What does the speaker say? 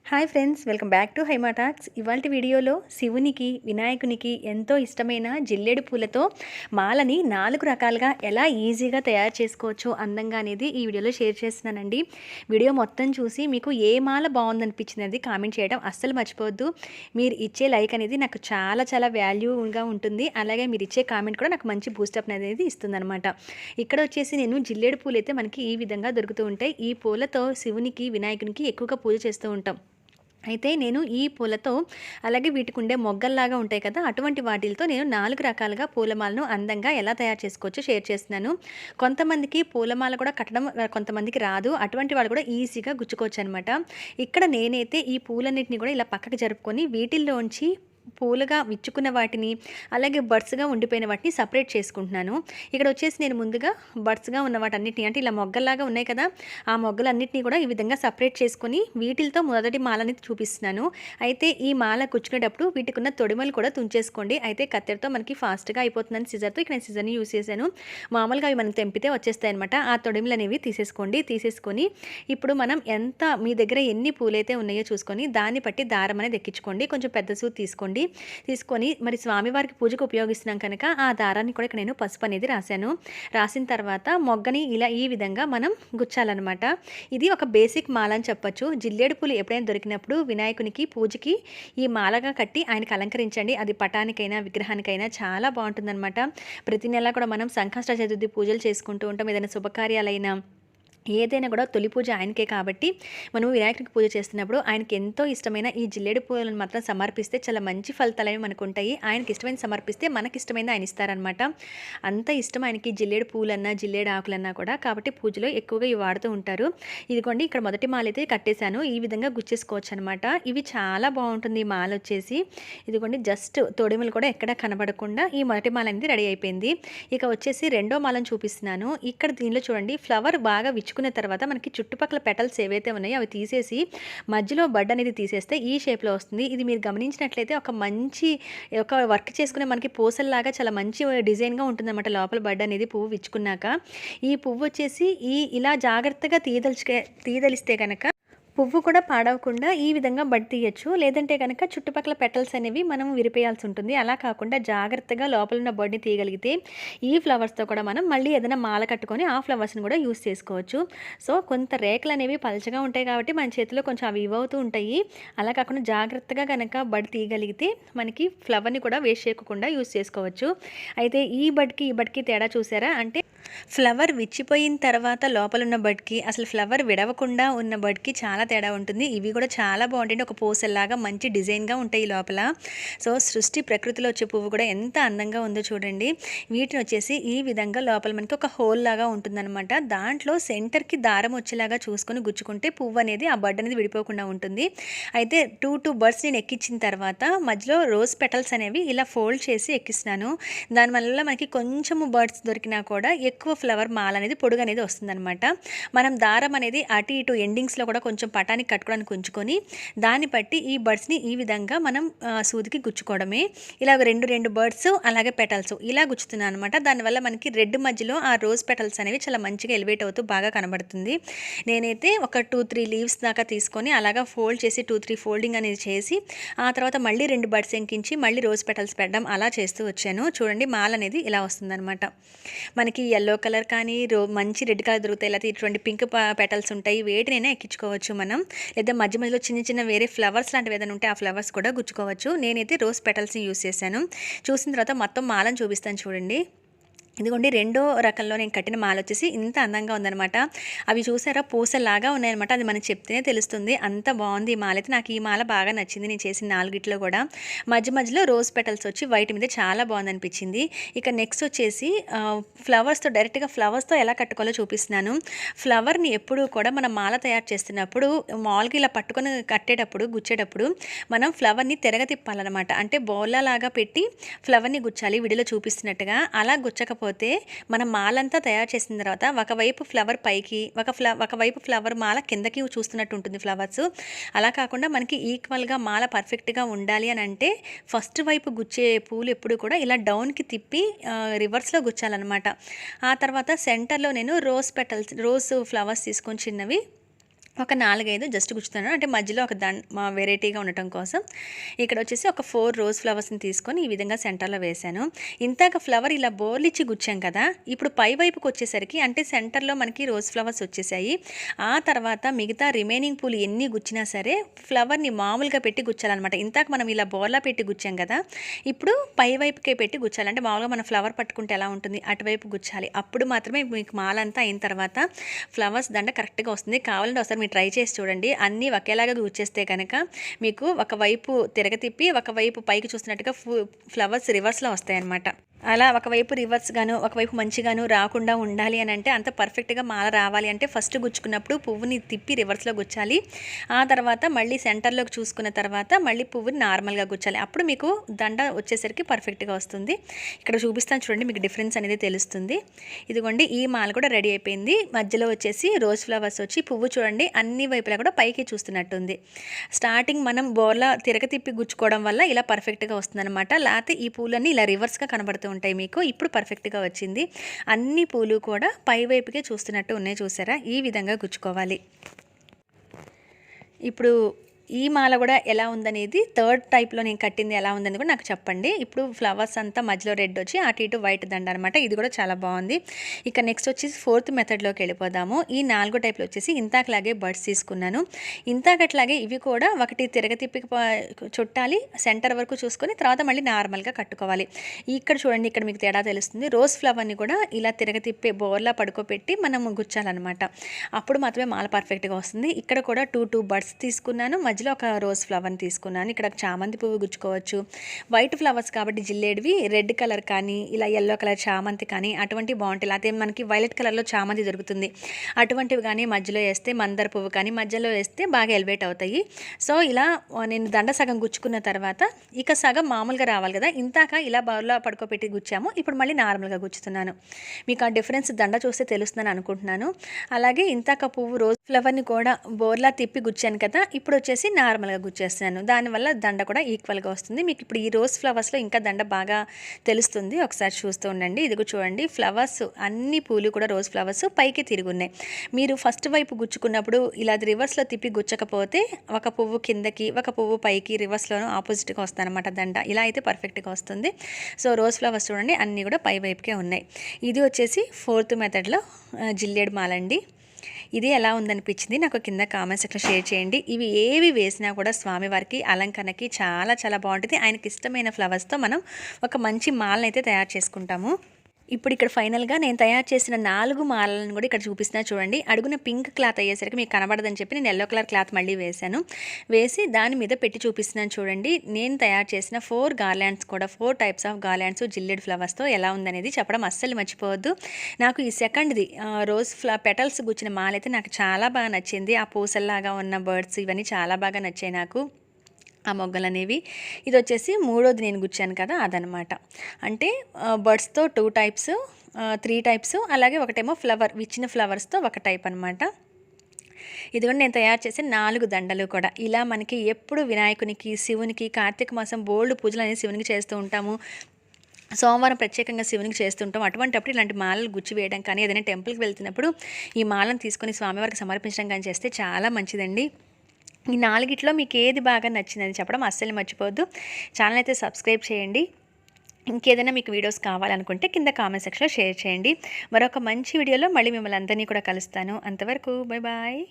Hi friends, welcome back to Haima talks. ఇవాల్టి వీడియోలో శివునికి వినాయకునికి ఎంతో ఇష్టమైన జిల్లేడు పూలతో మాలని 4 రకాలుగా ఎలా ఈజీగా తయారు చేసుకోవచ్చు అందంగా అనేది ఈ వీడియోలో షేర్ చేస్తున్నానండి. వీడియో మొత్తం చూసి మీకు ఏ మాల బాగుందనిపించింది కామెంట్ చేయడం అస్సలు మర్చిపోవద్దు. మీరు ఇచ్చే లైక్ అనేది నాకు చాలా చాలా వాల్యూగా ఉంటుంది. అలాగే మీరు ఇచ్చే కామెంట్ కూడా నాకు మంచి బూస్టప్ అనేది ఇస్తుందన్నమాట. ఇక్కడ వచ్చేసి నేను జిల్లేడు పూలు అయితే మనకి ఈ విధంగా దొరుకుతూ ఉంటాయి. ఈ పూలతో శివునికి వినాయకునికి ఎక్కువగా పూజ చేస్తూ ఉంటాం. అయితే నేను ఈ పూలతో అలాగే వీటికి ఉండే మొగ్గల్లాగా ఉంటాయి కదా, అటువంటి వాటితో నేను 4 రకాలుగా పూలమాలను అందంగా ఎలా తయారు చేసుకోవచ్చో షేర్ చేస్తున్నాను. కొంతమందికి పూలమాల కూడా కట్టడం కొంతమందికి రాదు. అటువంటి వాళ్ళు కూడా ఈజీగా గుచ్చుకోవచ్చు అనమాట. ఇక్కడ నేనైతే ఈ పూలన్నిటిని కూడా ఇలా పక్కకు జరుపుకొని వీటిల్లోంచి పూలుగా విచ్చుకున్న వాటిని అలాగే బడ్స్గా ఉండిపోయిన వాటిని సపరేట్ చేసుకుంటున్నాను. ఇక్కడ వచ్చేసి నేను ముందుగా బడ్స్గా ఉన్న వాటన్నిటిని అంటే ఇలా మొగ్గల్లాగా ఉన్నాయి కదా, ఆ మొగ్గలన్నిటినీ కూడా ఈ విధంగా సపరేట్ చేసుకొని వీటితో మొదటి మాలని చూపిస్తున్నాను. అయితే ఈ మాల కుచ్చుకునేటప్పుడు వీటికి ఉన్న తొడిమలు కూడా తుంచేసుకోండి. అయితే కత్తెరతో మనకి ఫాస్ట్గా అయిపోతుందని సిజర్తో ఇక్కడ నేను సిజర్ని యూస్ చేశాను. మామూలుగా అవి మనం తెంపితే వచ్చేస్తాయి అనమాట. ఆ తొడిమలు అనేవి తీసేసుకొని ఇప్పుడు మనం మీ దగ్గర ఎన్ని పూలైతే ఉన్నాయో చూసుకొని దాన్ని బట్టి దారం అనేది ఎక్కించుకోండి. కొంచెం పెద్ద సూది తీసుకొని మరి స్వామివారికి పూజకు ఉపయోగిస్తున్నాం కనుక ఆ దారాన్ని కూడా ఇక్కడ నేను పసుపు అనేది రాసిన తర్వాత మొగ్గని ఇలా ఈ విధంగా మనం గుచ్చాలన్నమాట. ఇది ఒక బేసిక్ మాల అని చెప్పొచ్చు. జిల్లేడు పూలు ఎప్పుడైనా దొరికినప్పుడు వినాయకునికి పూజకి ఈ మాలగా కట్టి ఆయనకి అలంకరించండి. అది పటానికైనా విగ్రహానికైనా చాలా బాగుంటుందన్నమాట. ప్రతి నెల కూడా మనం సంకష్ట చతుర్థి పూజలు చేసుకుంటూ ఉంటాం. ఏదైనా శుభకార్యాలైనా ఏదైనా కూడా తొలి పూజ ఆయనకే కాబట్టి మనం వినాయకుడికి పూజ చేస్తున్నప్పుడు ఆయనకి ఎంతో ఇష్టమైన ఈ జిల్లేడు పూలను మాత్రం సమర్పిస్తే చాలా మంచి ఫలితాలు అనేవి మనకు ఉంటాయి. ఆయనకి ఇష్టమైన సమర్పిస్తే మనకి ఇష్టమైనది ఆయన ఇస్తారనమాట. అంత ఇష్టం ఆయనకి జిల్లేడు పూలన్నా జిల్లేడు ఆకులన్నా కూడా, కాబట్టి పూజలో ఎక్కువగా ఇవి వాడుతూ ఉంటారు. ఇదిగోండి ఇక్కడ మొదటి మాల అయితే కట్టేశాను. ఈ విధంగా గుచ్చేసుకోవచ్చు అనమాట. ఇవి చాలా బాగుంటుంది ఈ మాల వచ్చేసి. ఇదిగోండి జస్ట్ తొడిమలు కూడా ఎక్కడ కనబడకుండా ఈ మొదటి మాల అనేది రెడీ అయిపోయింది. ఇక వచ్చేసి రెండో మాలను చూపిస్తున్నాను. ఇక్కడ దీనిలో చూడండి ఫ్లవర్ బాగా కున్న తర్వాత మనకి చుట్టుపక్కల పెటల్స్ ఏవైతే ఉన్నాయో అవి తీసేసి మధ్యలో బడ్ అనేది తీసేస్తే ఈ షేప్లో వస్తుంది. ఇది మీరు గమనించినట్లయితే ఒక వర్క్ చేసుకునే మనకి పూసల్లాగా చాలా మంచి డిజైన్గా ఉంటుందన్నమాట. లోపల బడ్ అనేది పువ్వు విచ్చుకున్నాక ఈ పువ్వు వచ్చేసి ఇలా జాగ్రత్తగా తీయదలిస్తే కనుక పువ్వు కూడా పాడవకుండా ఈ విధంగా బడ్ తీయచ్చు. లేదంటే కనుక చుట్టుపక్కల పెటల్స్ అనేవి మనం విరిపేయాల్సి ఉంటుంది. అలా కాకుండా జాగ్రత్తగా లోపల ఉన్న బడ్ని తీయగలిగితే ఈ ఫ్లవర్స్తో కూడా మనం మళ్ళీ ఏదైనా మాల కట్టుకొని ఆ ఫ్లవర్స్ని కూడా యూస్ చేసుకోవచ్చు. సో కొంత రేకులు అనేవి పలచగా ఉంటాయి కాబట్టి మన చేతిలో కొంచెం అవి ఇవ్వవుతూ ఉంటాయి. అలా కాకుండా జాగ్రత్తగా కనుక బడ్ తీయగలిగితే మనకి ఫ్లవర్ని కూడా వేస్ట్ చేయకుండా యూస్ చేసుకోవచ్చు. అయితే ఈ బడ్కి తేడా చూసారా అంటే ఫ్లవర్ విచ్చిపోయిన తర్వాత లోపల ఉన్న బడ్కి అసలు ఫ్లవర్ విడవకుండా ఉన్న బడ్కి చాలా తేడా ఉంటుంది. ఇవి కూడా చాలా బాగుంటాయి. ఒక పూసల్లాగా మంచి డిజైన్గా ఉంటాయి లోపల. సో సృష్టి ప్రకృతిలో వచ్చే పువ్వు కూడా ఎంత అందంగా ఉందో చూడండి. వీటిని వచ్చేసి ఈ విధంగా లోపల మనకి ఒక హోల్ లాగా ఉంటుందన్నమాట. దాంట్లో సెంటర్కి దారం వచ్చేలాగా చూసుకొని గుచ్చుకుంటే పువ్వు అనేది ఆ బడ్ అనేది విడిపోకుండా ఉంటుంది. అయితే టూ బర్డ్స్ నేను ఎక్కించిన తర్వాత మధ్యలో రోజ్ పెటల్స్ అనేవి ఇలా ఫోల్డ్ చేసి ఎక్కిస్తున్నాను. దానివల్ల మనకి కొంచెము బర్డ్స్ దొరికినా కూడా ఎక్కువ ఫ్లవర్ మాల అనేది పొడుగు అనేది వస్తుందన్నమాట. మనం దారం అనేది అటు ఇటు ఎండింగ్స్లో కూడా కొంచెం పటానికి కట్టుకోవడానికి ఉంచుకొని దాన్ని బట్టి ఈ బర్డ్స్ని ఈ విధంగా మనం సూదికి గుచ్చుకోవడమే. ఇలా రెండు బర్డ్స్ అలాగే పెటల్స్ ఇలా గుచ్చుతున్నాను అనమాట. దానివల్ల మనకి రెడ్ మధ్యలో ఆ రోజ్ పెటల్స్ అనేవి చాలా మంచిగా ఎలివేట్ అవుతూ బాగా కనబడుతుంది. నేనైతే ఒక 2-3 లీవ్స్ దాకా తీసుకొని అలాగా ఫోల్డ్ చేసి 2-3 ఫోల్డింగ్ అనేది చేసి ఆ తర్వాత మళ్ళీ 2 బర్డ్స్ ఎంకించి మళ్ళీ రోజ్ పెటల్స్ పెట్టడం అలా చేస్తూ వచ్చాను. చూడండి మాల అనేది ఇలా వస్తుందన్నమాట. మనకి ఎల్లో కలర్ కానీ మంచి రెడ్ కలర్ దొరుకుతాయి. లేకపోతే ఇటువంటి పింక్ పెటల్స్ ఉంటాయి. వేటినైనా ఎక్కించుకోవచ్చు మనం. లేదా మధ్యలో చిన్న వేరే ఫ్లవర్స్ లాంటివి ఏదైనా ఉంటే ఆ ఫ్లవర్స్ కూడా గుచ్చుకోవచ్చు. నేనైతే రోజ్ పెటల్స్ని యూస్ చేశాను. చూసిన తర్వాత మొత్తం మాలను చూపిస్తాను చూడండి. ఇదిగోండి రెండో రకంలో నేను కట్టిన మాల వచ్చేసి ఇంత అందంగా ఉందనమాట. అవి చూసారా పూసలాగా ఉన్నాయన్నమాట. అది మనకు చెప్తేనే తెలుస్తుంది. అంత బాగుంది ఈ మాల అయితే. నాకు ఈ మాల బాగా నచ్చింది. నేను చేసిన 4 కూడా మధ్యలో రోజ్ పెటల్స్ వచ్చి వైట్ మీద చాలా బాగుంది అనిపించింది. ఇక నెక్స్ట్ వచ్చేసి డైరెక్ట్గా ఫ్లవర్స్తో ఎలా కట్టుకోవాలో చూపిస్తున్నాను. ఫ్లవర్ని ఎప్పుడు కూడా మనం మాల తయారు చేస్తున్నప్పుడు మామూలుగా ఇలా పట్టుకొని గుచ్చేటప్పుడు మనం ఫ్లవర్ని తిప్పాలన్నమాట. అంటే బౌల్లాగా పెట్టి ఫ్లవర్ని గుచ్చాలి విడిలో చూపిస్తున్నట్టుగా. అలా గుచ్చకపోతే మనం మాలంతా తయారు చేసిన తర్వాత ఒకవైపు ఫ్లవర్ పైకి ఒకవైపు ఫ్లవర్ మాల కిందకి చూస్తున్నట్టు ఉంటుంది ఫ్లవర్స్. అలా కాకుండా మనకి ఈక్వల్గా మాల పర్ఫెక్ట్గా ఉండాలి అని అంటే ఫస్ట్ వైపు గుచ్చే పూలు ఎప్పుడు కూడా ఇలా డౌన్కి తిప్పి రివర్స్లో గుచ్చాలన్నమాట. ఆ తర్వాత సెంటర్లో నేను రోజ్ ఫ్లవర్స్ తీసుకొని చిన్నవి ఒక 4, 5 జస్ట్ గుచ్చుతున్నాను. అంటే మధ్యలో ఒక వెరైటీగా ఉండటం కోసం. ఇక్కడ వచ్చేసి ఒక 4 రోజ్ ఫ్లవర్స్‌ని తీసుకొని ఈ విధంగా సెంటర్‌లో వేశాను. ఇందాక ఫ్లవర్ ఇలా బోర్లిచ్చి గుచ్చాం కదా! ఇప్పుడు పై వైపుకొచ్చేసరికి అంటే సెంటర్‌లో మనకి రోజ్ ఫ్లవర్స్ వచ్చేసాయి. ఆ తర్వాత మిగతా రిమైనింగ్ పూలు ఎన్ని గుచ్చినా సరే ఫ్లవర్‌ని మామూలుగా పెట్టి గుచ్చాలనమాట. ఇందాక మనం ఇలా బోర్లా పెట్టి గుచ్చాం కదా! ఇప్పుడు పై వైపుకే పెట్టి గుచ్చాలి. అంటే మామూలుగా మనం ఫ్లవర్ పట్టుకుంటే ఎలా ఉంటుంది? అటువైపు గుచ్చాలి. అప్పుడు మాత్రమే మీకు మాలంతా అయిన తర్వాత ఫ్లవర్స్ దండ కరెక్ట్‌గా వస్తుంది. కావాలంటే ఒకసారి మీరు ట్రై చేసి చూడండి. అన్నీ ఒకేలాగా గుచ్చేస్తే కనుక మీకు ఒకవైపు తిరగతిప్పి ఒకవైపు పైకి చూస్తున్నట్టుగా ఫ్లవర్స్ రివర్స్‌లో వస్తాయన్నమాట. అలా ఒకవైపు రివర్స్‌గాను, ఒకవైపు మంచిగాను రాకుండా ఉండాలి అని అంటే అంత పర్ఫెక్ట్‌గా మాల రావాలి అంటే ఫస్ట్ గుచ్చుకున్నప్పుడు పువ్వుని తిప్పి రివర్స్‌లో గుచ్చాలి. ఆ తర్వాత మళ్ళీ సెంటర్‌లోకి చూసుకున్న తర్వాత మళ్ళీ పువ్వుని నార్మల్‌గా గుచ్చాలి. అప్పుడు మీకు దండ వచ్చేసరికి పర్ఫెక్ట్‌గా వస్తుంది. ఇక్కడ చూపిస్తాను చూడండి, మీకు డిఫరెన్స్ అనేది తెలుస్తుంది. ఇదిగోండి ఈ మాల కూడా రెడీ అయిపోయింది. మధ్యలో వచ్చేసి రోజ్ ఫ్లవర్స్ వచ్చి పువ్వు చూడండి అన్ని వైపులా కూడా పైకి చూస్తున్నట్టుంది. స్టార్టింగ్ మనం బోర్లా తిరగతిప్పి గుచ్చుకోవడం వల్ల ఇలా పర్ఫెక్ట్‌గా వస్తుందన్నమాట. లేకపోతే ఈ పూలన్నీ ఇలా రివర్స్‌గా కనబడుతూ ఉంటాయి మీకు. ఇప్పుడు పర్ఫెక్ట్‌గా వచ్చింది. అన్ని పూలు కూడా పై వైపుకే చూస్తున్నట్టు ఉన్నాయి, చూసారా? ఈ విధంగా గుచ్చుకోవాలి. ఇప్పుడు ఈ మాల కూడా ఎలా ఉందనేది థర్డ్ టైప్‌లో నేను కట్టింది ఎలా ఉందని కూడా నాకు చెప్పండి. ఇప్పుడు ఫ్లవర్స్ అంతా మధ్యలో రెడ్ వచ్చి అటు ఇటు వైట్ దండ అనమాట. ఇది కూడా చాలా బాగుంది. ఇక నెక్స్ట్ వచ్చేసి ఫోర్త్ మెథడ్‌లోకి వెళ్ళిపోదాము. ఈ 4 టైప్‌లో వచ్చేసి ఇంతాకలాగే బర్డ్స్ తీసుకున్నాను. ఇంతాకట్లాగే ఇవి కూడా ఒకటి తిరగతిప్పి చుట్టాలి, సెంటర్ వరకు చూసుకొని తర్వాత మళ్ళీ నార్మల్‌గా కట్టుకోవాలి. ఇక్కడ చూడండి, ఇక్కడ మీకు తేడా తెలుస్తుంది. రోజ్ ఫ్లవర్‌ని కూడా ఇలా తిరగతిప్పి బోర్లా పడుకోబెట్టి మనం గుచ్చాలన్నమాట. అప్పుడు మాత్రమే మాల పర్ఫెక్ట్‌గా వస్తుంది. ఇక్కడ కూడా 2 బర్డ్స్ తీసుకున్నాను. మధ్యలో ఒక రోజ్ ఫ్లవర్ని తీసుకున్నాను. ఇక్కడ చామంతి పువ్వు గుచ్చుకోవచ్చు. వైట్ ఫ్లవర్స్ కాబట్టి జిల్లేడివి రెడ్ కలర్ కానీ ఇలా యెల్లో కలర్ చామంతి కానీ అటువంటివి బాగుంటాయి. లేకపోతే మనకి వైలెట్ కలర్లో చామంతి దొరుకుతుంది. అటువంటివి కానీ మధ్యలో వేస్తే మందార పువ్వు కానీ మధ్యలో వేస్తే బాగా ఎలివేట్ అవుతాయి. సో ఇలా నేను దండ సగం గుచ్చుకున్న తర్వాత ఇక సగం మామూలుగా రావాలి కదా, ఇంతాక ఇలా బౌల్లో పడుకోబెట్టి గుచ్చాము. ఇప్పుడు మళ్ళీ నార్మల్గా గుచ్చుతున్నాను. మీకు ఆ డిఫరెన్స్ దండ చూస్తే తెలుస్తుందని అనుకుంటున్నాను. అలాగే ఇంతాక పువ్వు రోజ్ ఫ్లవర్ని కూడా బోర్లా తిప్పి గుచ్చాను కదా, ఇప్పుడు వచ్చేసి నార్మల్గా గుచ్చేస్తున్నాను. దానివల్ల దండ కూడా ఈక్వల్గా వస్తుంది. మీకు ఇప్పుడు ఈ రోజ్ ఫ్లవర్స్లో ఇంకా దండ బాగా తెలుస్తుంది. ఒకసారి చూస్తూ ఉండండి. ఇదిగో చూడండి, ఫ్లవర్స్ అన్ని పూలు కూడా రోజ్ ఫ్లవర్స్ పైకి తిరుగున్నాయి. మీరు ఫస్ట్ వైపు గుచ్చుకున్నప్పుడు ఇలా రివర్స్లో తిప్పి గుచ్చకపోతే ఒక పువ్వు కిందకి ఒక పువ్వు పైకి రివర్స్లోనూ ఆపోజిట్గా వస్తుంది అనమాట దండ. ఇలా అయితే పర్ఫెక్ట్గా వస్తుంది. సో రోజ్ ఫ్లవర్స్ చూడండి అన్నీ కూడా పై వైపుకే ఉన్నాయి. ఇది వచ్చేసి ఫోర్త్ మెథడ్లో జిల్లేడు మాలండి. ఇది ఎలా ఉందనిపించింది నాకు కింద కామెంట్ సెక్షన్లో షేర్ చేయండి. ఇవి ఏవి వేసినా కూడా స్వామివారికి అలంకరణకి చాలా చాలా బాగుంటుంది. ఆయనకి ఇష్టమైన ఫ్లవర్స్తో మనం ఒక మంచి మాలను అయితే తయారు చేసుకుంటాము. ఇప్పుడు ఇక్కడ ఫైనల్గా నేను తయారు చేసిన 4 మాలలను కూడా ఇక్కడ చూపిస్తున్నా చూడండి. అడుగున పింక్ క్లాత్ అయ్యేసరికి మీకు కనబడదని చెప్పి నేను ఎల్లో కలర్ క్లాత్ మళ్ళీ వేశాను. వేసి దాని మీద పెట్టి చూపిస్తున్నాను చూడండి. నేను తయారు చేసిన 4 గార్లాండ్స్ కూడా 4 టైప్స్ ఆఫ్ గార్లాండ్స్ జిల్లెడ్ ఫ్లవర్స్తో ఎలా ఉందనేది చెప్పడం అస్సలు మర్చిపోవద్దు. నాకు ఈ సెకండ్ది రోజ్ పెటల్స్ గుచ్చిన మాల అయితే నాకు చాలా బాగా నచ్చింది. ఆ పూసల్లాగా ఉన్న బర్డ్స్ ఇవన్నీ చాలా బాగా నచ్చాయి నాకు, ఆ మొగ్గలు అనేవి. ఇది వచ్చేసి మూడోది నేను గుచ్చాను కదా, అదనమాట. అంటే బర్డ్స్తో 2 టైప్స్, 3 టైప్స్, అలాగే ఒకటేమో ఫ్లవర్ విచ్చిన ఫ్లవర్స్తో ఒక టైప్ అనమాట. ఇది కూడా నేను తయారు చేసే 4 దండలు కూడా. ఇలా మనకి ఎప్పుడు వినాయకునికి, శివునికి కార్తీక మాసం బోల్డ్ పూజలు అనేది శివునికి చేస్తూ ఉంటాము. సోమవారం ప్రత్యేకంగా శివునికి చేస్తుంటాం. అటువంటిప్పుడు ఇలాంటి మాలలు గుచ్చి వేయడం కానీ ఏదైనా టెంపుల్కి వెళ్తున్నప్పుడు ఈ మాలను తీసుకొని స్వామివారికి సమర్పించడం కానీ చేస్తే చాలా మంచిదండి. ఈ 4గిట్లో మీకు ఏది బాగా నచ్చిందని చెప్పడం అస్సలు మర్చిపోవద్దు. ఛానల్ అయితే సబ్స్క్రైబ్ చేయండి. ఇంకేదైనా మీకు వీడియోస్ కావాలనుకుంటే కింద కామెంట్ సెక్షన్లో షేర్ చేయండి. మరొక మంచి వీడియోలో మళ్ళీ మిమ్మల్ని అందరినీ కూడా కలుస్తాను. అంతవరకు బాయ్ బాయ్.